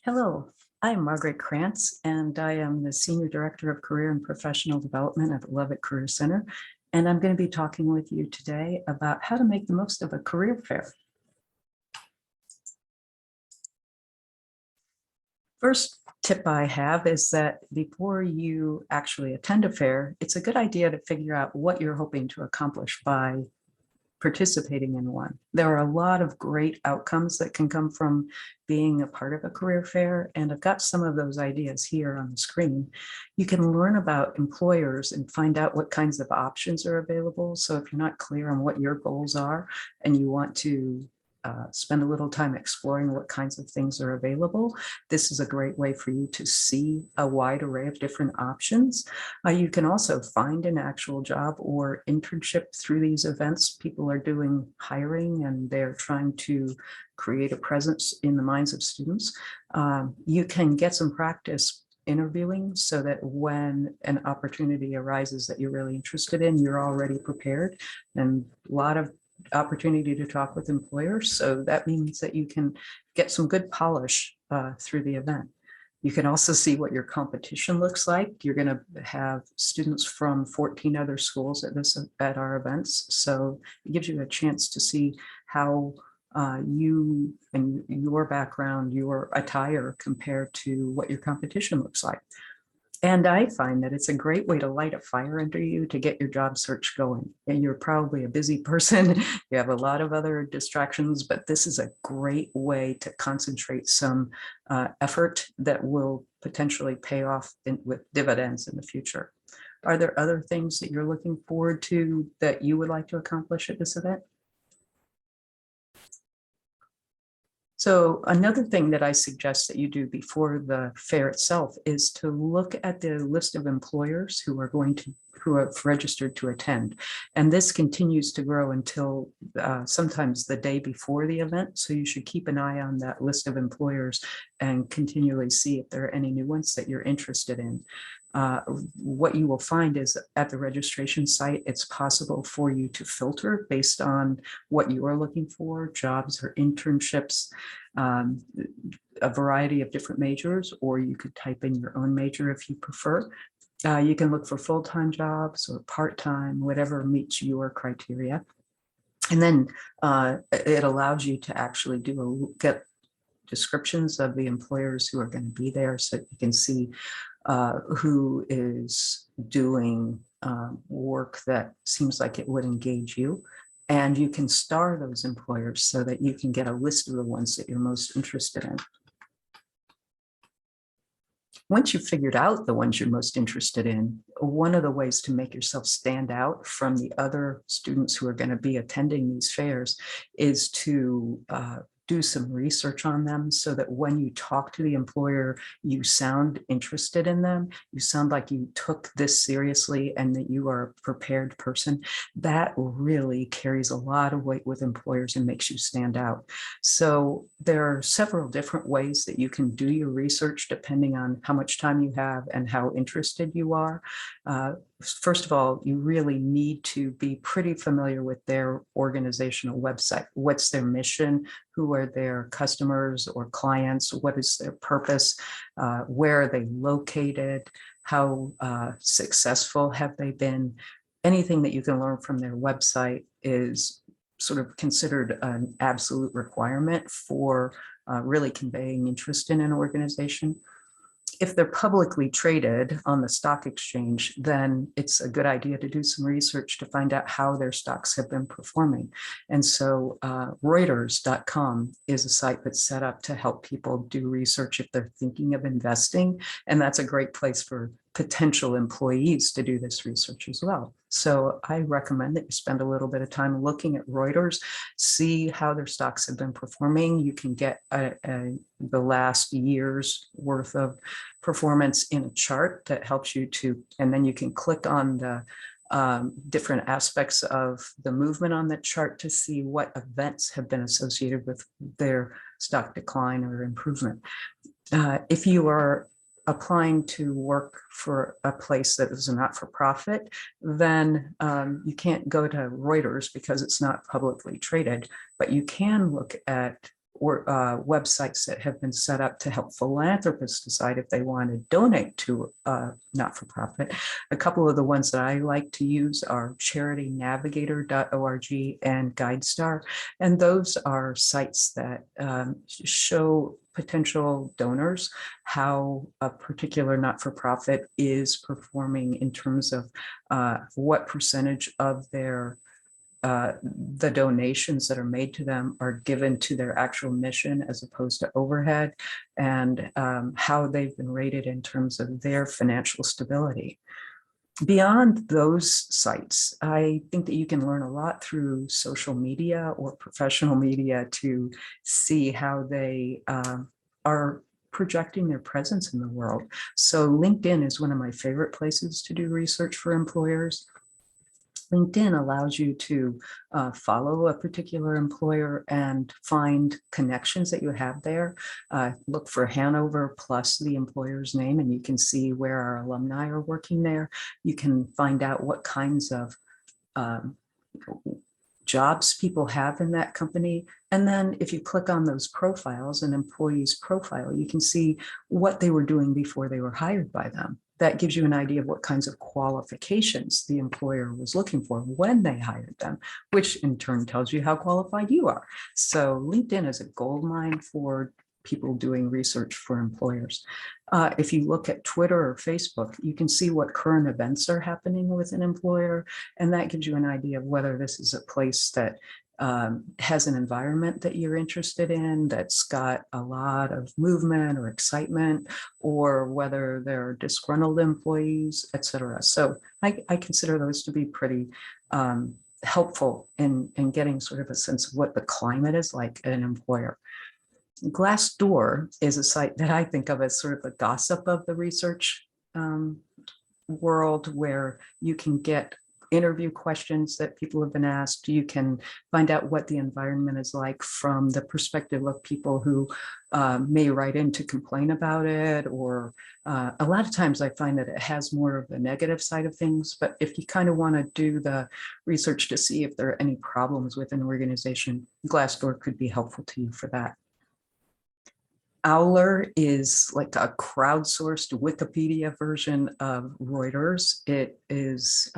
Hello, I'm Margaret Krantz, and I am the Senior Director of Career and Professional Development at the Levitt Career Center. And I'm going to be talking with you today about how to make the most of a career fair. First tip I have is that before you actually attend a fair, it's a good idea to figure out what you're hoping to accomplish by participating in one. There are a lot of great outcomes that can come from being a part of a career fair, and I've got some of those ideas here on the screen. You can learn about employers and find out what kinds of options are available. So if you're not clear on what your goals are and you want to spend a little time exploring what kinds of things are available, this is a great way for you to see a wide array of different options. You can also find an actual job or internship through these events. People are doing hiring and they're trying to create a presence in the minds of students. You can get some practice interviewing so that when an opportunity arises that you're really interested in, you're already prepared. And a lot of opportunity to talk with employers. So that means that you can get some good polish through the event. You can also see what your competition looks like. You're going to have students from 14 other schools at our events. So it gives you a chance to see how you and your background, your attire compared to what your competition looks like. And I find that it's a great way to light a fire under you to get your job search going. And you're probably a busy person. You have a lot of other distractions, but this is a great way to concentrate some effort that will potentially pay off with dividends in the future. Are there other things that you're looking forward to that you would like to accomplish at this event? So another thing that I suggest that you do before the fair itself is to look at the list of employers who have registered to attend. And this continues to grow until sometimes the day before the event. So you should keep an eye on that list of employers and continually see if there are any new ones that you're interested in. What you will find is at the registration site, it's possible for you to filter based on what you are looking for, jobs or internships, a variety of different majors, or you could type in your own major if you prefer. You can look for full-time jobs or part-time, whatever meets your criteria. And then it allows you to actually get descriptions of the employers who are going to be there, so you can see who is doing work that seems like it would engage you. And you can star those employers so that you can get a list of the ones that you're most interested in. Once you've figured out the ones you're most interested in, one of the ways to make yourself stand out from the other students who are going to be attending these fairs is to do some research on them so that when you talk to the employer, you sound interested in them. You sound like you took this seriously and that you are a prepared person. That really carries a lot of weight with employers and makes you stand out. So there are several different ways that you can do your research depending on how much time you have and how interested you are. First of all, you really need to be pretty familiar with their organizational website. What's their mission? Who are their customers or clients? What is their purpose? Where are they located? How successful have they been? Anything that you can learn from their website is sort of considered an absolute requirement for really conveying interest in an organization. If they're publicly traded on the stock exchange, then it's a good idea to do some research to find out how their stocks have been performing. And so Reuters.com is a site that's set up to help people do research if they're thinking of investing. And that's a great place for potential employees to do this research as well. So I recommend that you spend a little bit of time looking at Reuters, see how their stocks have been performing. You can get the last year's worth of performance in a chart that helps you to, and then you can click on the different aspects of the movement on the chart to see what events have been associated with their stock decline or improvement. If you are applying to work for a place that is a not-for-profit, then you can't go to Reuters because it's not publicly traded, but you can look at or websites that have been set up to help philanthropists decide if they want to donate to not-for-profit. A couple of the ones that I like to use are charitynavigator.org and GuideStar. And those are sites that show potential donors how a particular not-for-profit is performing in terms of what percentage of their the donations that are made to them are given to their actual mission as opposed to overhead, and how they've been rated in terms of their financial stability. Beyond those sites, I think that you can learn a lot through social media or professional media to see how they are projecting their presence in the world. So LinkedIn is one of my favorite places to do research for employers. LinkedIn allows you to follow a particular employer and find connections that you have there. Look for Hanover plus the employer's name, and you can see where our alumni are working there. You can find out what kinds of jobs people have in that company. And then if you click on those profiles, an employee's profile, you can see what they were doing before they were hired by them. That gives you an idea of what kinds of qualifications the employer was looking for when they hired them, which in turn tells you how qualified you are. So LinkedIn is a goldmine for people doing research for employers. If you look at Twitter or Facebook, you can see what current events are happening with an employer, and that gives you an idea of whether this is a place that has an environment that you're interested in, that's got a lot of movement or excitement, or whether they're disgruntled employees, et cetera. So I consider those to be pretty helpful in getting sort of a sense of what the climate is like at an employer. Glassdoor is a site that I think of as sort of the gossip of the research world, where you can get interview questions that people have been asked. You can find out what the environment is like from the perspective of people who may write in to complain about it, or a lot of times I find that it has more of the negative side of things. But if you kind of want to do the research to see if there are any problems with an organization, Glassdoor could be helpful to you for that. Owler is like a crowdsourced Wikipedia version of Reuters. It is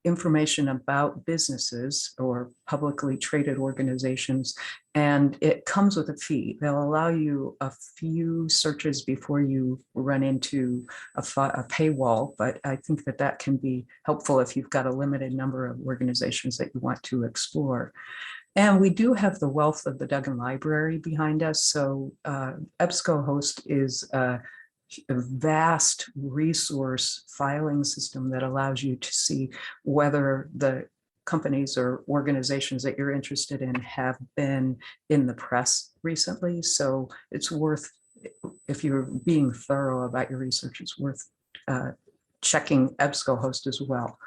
information about businesses or publicly traded organizations, and it comes with a fee. They'll allow you a few searches before you run into a paywall, but I think that that can be helpful if you've got a limited number of organizations that you want to explore. And we do have the wealth of the Duggan Library behind us. So EBSCOhost is a vast resource filing system that allows you to see whether the companies or organizations that you're interested in have been in the press recently. So it's worth, if you're being thorough about your research, it's worth checking EBSCOhost as well.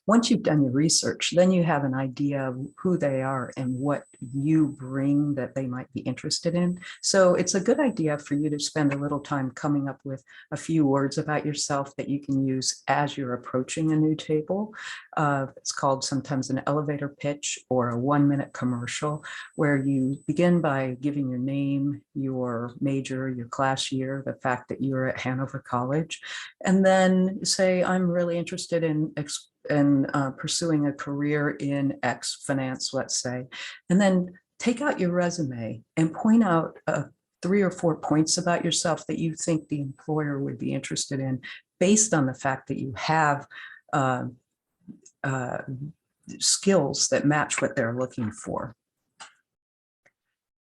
Once you've done your research, then you have an idea of who they are and what you bring that they might be interested in. So it's a good idea for you to spend a little time coming up with a few words about yourself that you can use as you're approaching a new table. It's called sometimes an elevator pitch or a 1-minute commercial, where you begin by giving your name, your major, your class year, the fact that you're at Hanover College, and then say, I'm really interested in pursuing a career in X finance, let's say, and then take out your resume and point out 3 or 4 points about yourself that you think the employer would be interested in based on the fact that you have skills that match what they're looking for.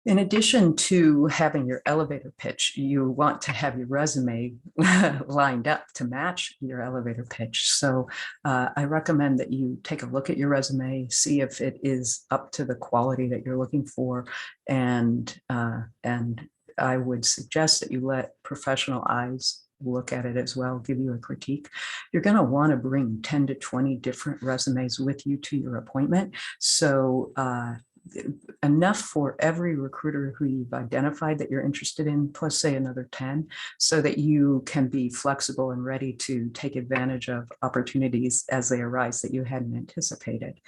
In addition to having your elevator pitch, you want to have your resume lined up to match your elevator pitch. So I recommend that you take a look at your resume, see if it is up to the quality that you're looking for, and I would suggest that you let professional eyes look at it as well, give you a critique. You're going to want to bring 10 to 20 different resumes with you to your appointment. So enough for every recruiter who you've identified that you're interested in, plus say another 10, so that you can be flexible and ready to take advantage of opportunities as they arise that you hadn't anticipated.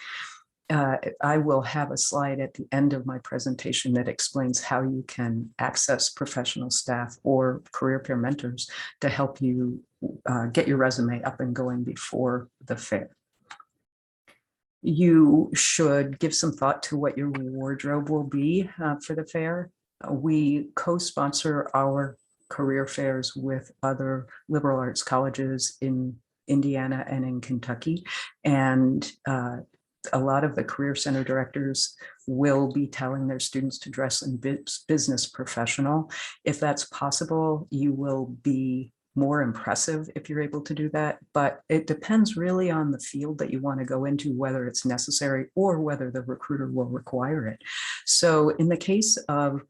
I will have a slide at the end of my presentation that explains how you can access professional staff or career peer mentors to help you get your resume up and going before the fair. You should give some thought to what your wardrobe will be for the fair. We co-sponsor our career fairs with other liberal arts colleges in Indiana and in Kentucky. And a lot of the career center directors will be telling their students to dress in business professional. If that's possible, you will be more impressive if you're able to do that, but it depends really on the field that you want to go into, whether it's necessary or whether the recruiter will require it. So in the case of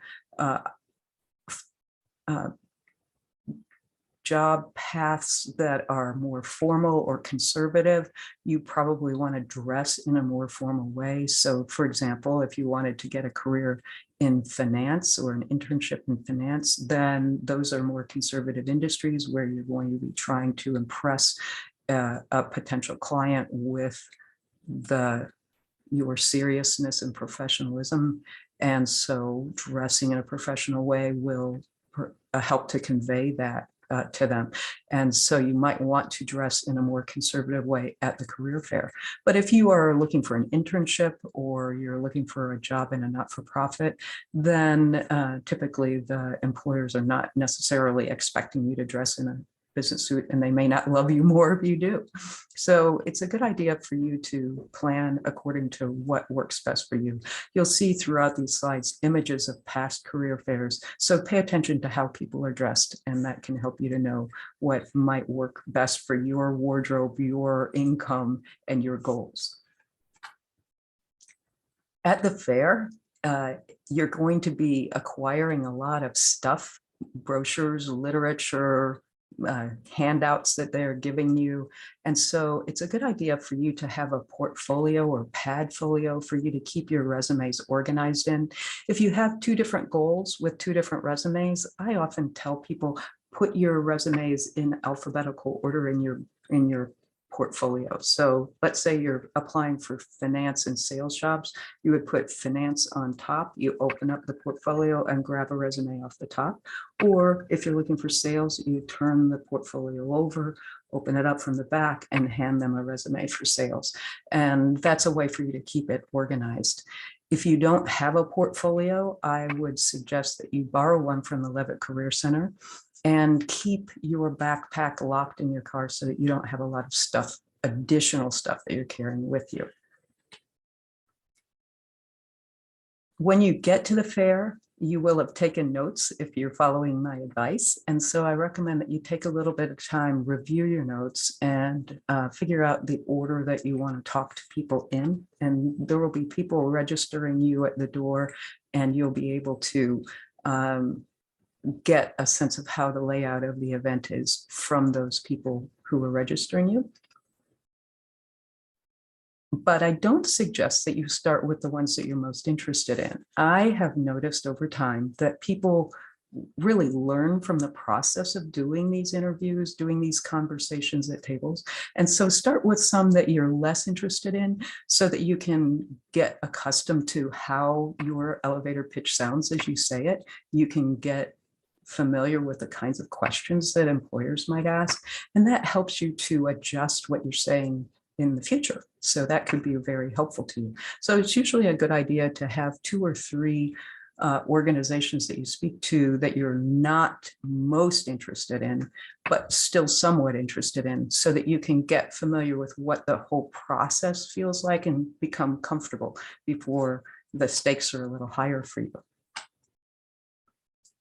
job paths that are more formal or conservative, you probably want to dress in a more formal way. So for example, if you wanted to get a career in finance or an internship in finance, then those are more conservative industries where you're going to be trying to impress a potential client with your seriousness and professionalism. And so dressing in a professional way will help to convey that to them. And so you might want to dress in a more conservative way at the career fair. But if you are looking for an internship or you're looking for a job in a not-for-profit, then typically the employers are not necessarily expecting you to dress in a business suit, and they may not love you more if you do. So it's a good idea for you to plan according to what works best for you. You'll see throughout these slides images of past career fairs. So pay attention to how people are dressed, and that can help you to know what might work best for your wardrobe, your income, and your goals. At the fair, you're going to be acquiring a lot of stuff, brochures, literature, handouts that they're giving you. And so it's a good idea for you to have a portfolio or padfolio for you to keep your resumes organized in. If you have two different goals with two different resumes, I often tell people, put your resumes in alphabetical order in your portfolio. So let's say you're applying for finance and sales jobs, you would put finance on top, you open up the portfolio and grab a resume off the top. Or if you're looking for sales, you turn the portfolio over, open it up from the back and hand them a resume for sales. And that's a way for you to keep it organized. If you don't have a portfolio, I would suggest that you borrow one from the Levitt Career Center and keep your backpack locked in your car so that you don't have a lot of stuff, additional stuff that you're carrying with you. When you get to the fair, you will have taken notes if you're following my advice. And so I recommend that you take a little bit of time, review your notes, and figure out the order that you want to talk to people in. And there will be people registering you at the door, and you'll be able to get a sense of how the layout of the event is from those people who are registering you. But I don't suggest that you start with the ones that you're most interested in. I have noticed over time that people really learn from the process of doing these interviews, doing these conversations at tables. And so start with some that you're less interested in so that you can get accustomed to how your elevator pitch sounds as you say it. You can get familiar with the kinds of questions that employers might ask, and that helps you to adjust what you're saying in the future. So that could be very helpful to you. So it's usually a good idea to have 2 or 3 organizations that you speak to that you're not most interested in, but still somewhat interested in, so that you can get familiar with what the whole process feels like and become comfortable before the stakes are a little higher for you.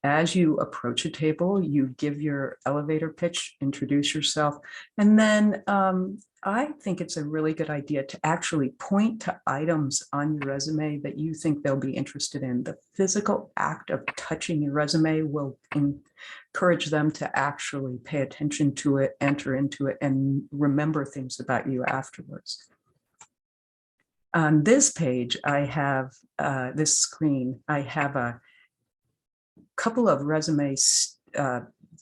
As you approach a table, you give your elevator pitch, introduce yourself, and then I think it's a really good idea to actually point to items on your resume that you think they'll be interested in. The physical act of touching your resume will encourage them to actually pay attention to it, enter into it, and remember things about you afterwards. On this page, I have this screen. I have a couple of resumes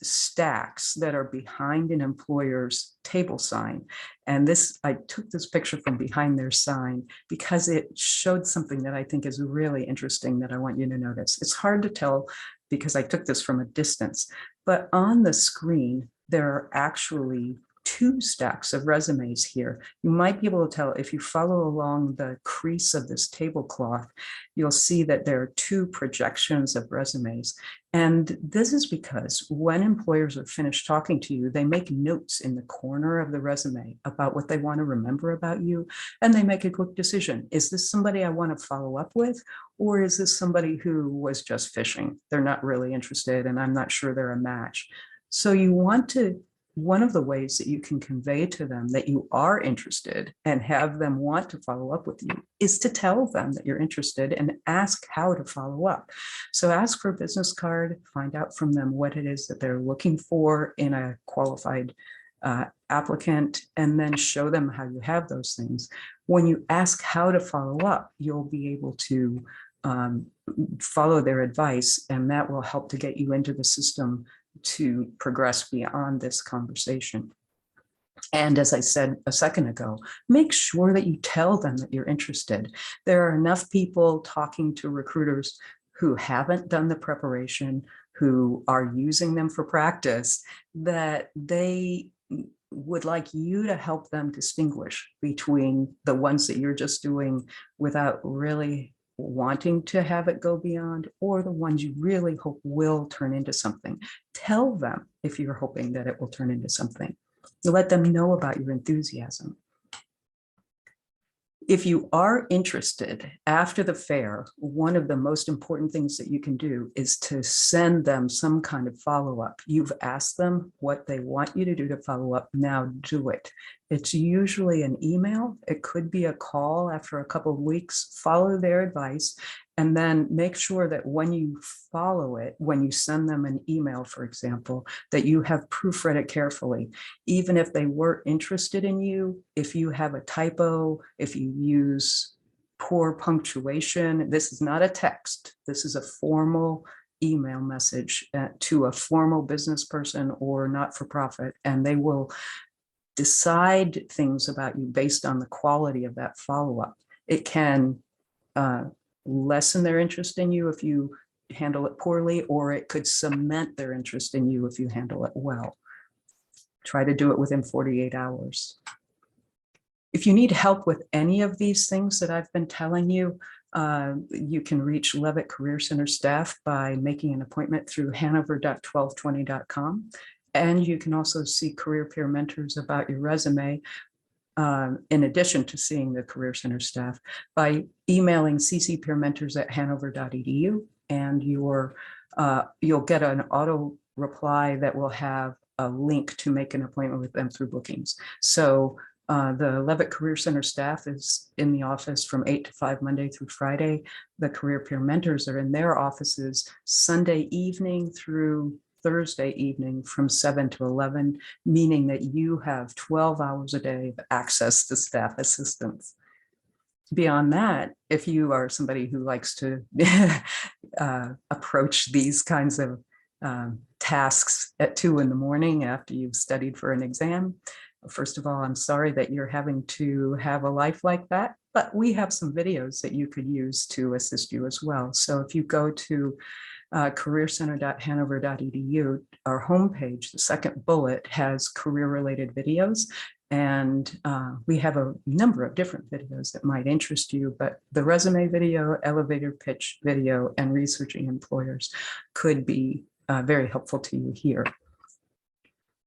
stacks that are behind an employer's table sign. And this, I took this picture from behind their sign because it showed something that I think is really interesting that I want you to notice. It's hard to tell because I took this from a distance, but on the screen, there are actually two stacks of resumes here. You might be able to tell if you follow along the crease of this tablecloth, you'll see that there are two projections of resumes. And this is because when employers are finished talking to you, they make notes in the corner of the resume about what they want to remember about you. And they make a quick decision. Is this somebody I want to follow up with? Or is this somebody who was just fishing? They're not really interested and I'm not sure they're a match. So you want to, one of the ways that you can convey to them that you are interested and have them want to follow up with you is to tell them that you're interested and ask how to follow up. So ask for a business card, find out from them what it is that they're looking for in a qualified applicant, and then show them how you have those things. When you ask how to follow up, you'll be able to follow their advice, and that will help to get you into the system to progress beyond this conversation. And as I said a second ago, make sure that you tell them that you're interested. There are enough people talking to recruiters who haven't done the preparation, who are using them for practice, that they would like you to help them distinguish between the ones that you're just doing without really wanting to have it go beyond, or the ones you really hope will turn into something. Tell them if you're hoping that it will turn into something. Let them know about your enthusiasm. If you are interested after the fair, one of the most important things that you can do is to send them some kind of follow-up. You've asked them what they want you to do to follow up. Now do it. It's usually an email. It could be a call after a couple of weeks. Follow their advice and then make sure that when you follow it, when you send them an email, for example, that you have proofread it carefully. Even if they were interested in you, if you have a typo, if you use poor punctuation, this is not a text. This is a formal email message to a formal business person or not-for-profit, and they will decide things about you based on the quality of that follow-up. It can lessen their interest in you if you handle it poorly, or it could cement their interest in you if you handle it well. Try to do it within 48 hours. If you need help with any of these things that I've been telling you, you can reach Levitt Career Center staff by making an appointment through hanover.1220.com. And you can also see career peer mentors about your resume, in addition to seeing the Career Center staff, by emailing ccpeermentors@hanover.edu, and you'll get an auto reply that will have a link to make an appointment with them through bookings. So the Levitt Career Center staff is in the office from 8 to 5 Monday through Friday. The Career Peer Mentors are in their offices Sunday evening through Thursday evening from 7 to 11, meaning that you have 12 hours a day of access to staff assistance. Beyond that, if you are somebody who likes to approach these kinds of tasks at 2 in the morning after you've studied for an exam, first of all, I'm sorry that you're having to have a life like that, but we have some videos that you could use to assist you as well. So if you go to careercenter.hanover.edu, our homepage, the second bullet has career-related videos, and we have a number of different videos that might interest you, but the resume video, elevator pitch video, and researching employers could be very helpful to you here.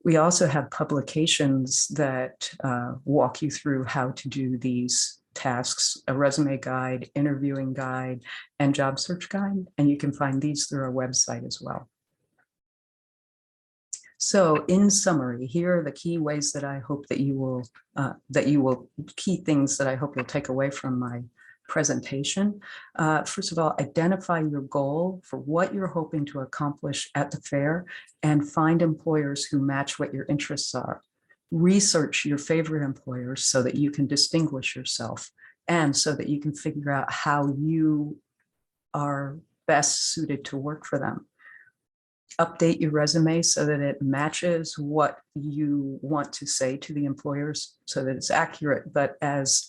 We also have publications that walk you through how to do these tasks, a resume guide, interviewing guide, and job search guide. And you can find these through our website as well. So in summary, here are the key ways that I hope that you will, key things that I hope you'll take away from my presentation. First of all, identify your goal for what you're hoping to accomplish at the fair and find employers who match what your interests are. Research your favorite employers so that you can distinguish yourself and so that you can figure out how you are best suited to work for them. Update your resume so that it matches what you want to say to the employers, so that it's accurate, but as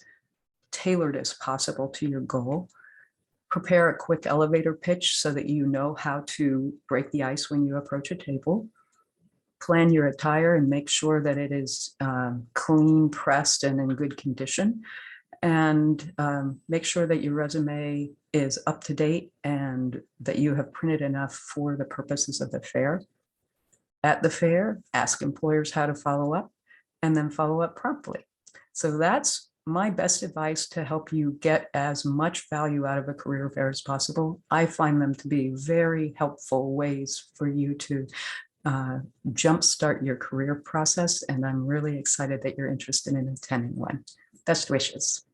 tailored as possible to your goal. Prepare a quick elevator pitch so that you know how to break the ice when you approach a table. Plan your attire and make sure that it is clean, pressed, and in good condition. And make sure that your resume is up to date and that you have printed enough for the purposes of the fair. At the fair, ask employers how to follow up, and then follow up promptly. So that's my best advice to help you get as much value out of a career fair as possible. I find them to be very helpful ways for you to jumpstart your career process, and I'm really excited that you're interested in attending one. Best wishes.